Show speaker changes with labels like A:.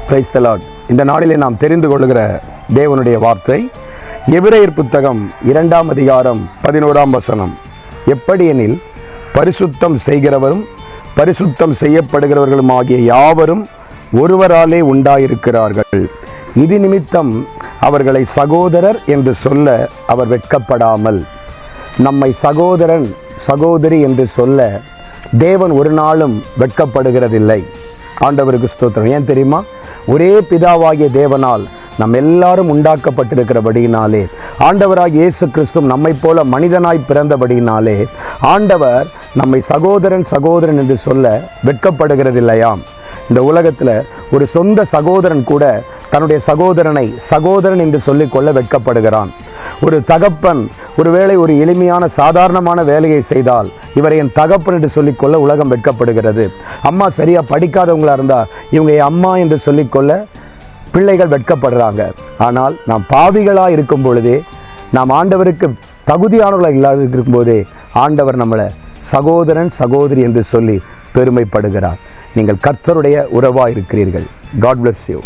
A: Praise the Lord. இந்த நாளிலே நாம் தெரிந்து கொள்கிற தேவனுடைய வார்த்தை எபிரேயர் புத்தகம் 2ஆம் அதிகாரம் 11ஆம் வசனம். எப்படியெனில் பரிசுத்தம் செய்கிறவரும் பரிசுத்தம் செய்யப்படுகிறவர்களும் ஆகிய யாவரும் ஒருவராலே உண்டாயிருக்கிறார்கள். இது நிமித்தம் அவர்களை சகோதரர் என்று சொல்ல அவர் வெட்கப்படாமல். நம்மை சகோதரன் சகோதரி என்று சொல்ல தேவன் ஒரு நாளும் வெட்கப்படுகிறதில்லை. ஆண்டவருக்கு ஸ்தோத்திரம். ஏன் தெரியுமா? ஒரே பிதாவாகிய தேவனால் நம் எல்லாரும் உண்டாக்கப்பட்டிருக்கிறபடியினாலே, ஆண்டவராகிய இயேசு கிறிஸ்து நம்மை போல மனிதனாய் பிறந்தபடியினாலே ஆண்டவர் நம்மை சகோதரன் சகோதரன் என்று சொல்ல வெட்கப்படுகிறதில்லையாம். இந்த உலகத்தில் ஒரு சொந்த சகோதரன் கூட தன்னுடைய சகோதரனை சகோதரன் என்று சொல்லிக்கொள்ள வெட்கப்படுகிறான். ஒரு தகப்பன் ஒருவேளை ஒரு எளிமையான சாதாரணமான வேலையை செய்தால் இவரை என் தகப்பன் என்று சொல்லிக்கொள்ள உலகம் வெட்கப்படுகிறது. அம்மா சரியா படிக்காதவங்களா இருந்தால் இவங்க என் அம்மா என்று சொல்லிக்கொள்ள பிள்ளைகள் வெட்கப்படுறாங்க. ஆனால் நாம் பாவிகளாக இருக்கும் பொழுதே, நாம் ஆண்டவருக்கு தகுதியானவர்களாக இல்லாத இருக்கும்போதே ஆண்டவர் நம்மளை சகோதரன் சகோதரி என்று சொல்லி பெருமைப்படுகிறார். நீங்கள் கர்த்தருடைய உறவாக இருக்கிறீர்கள். God bless you.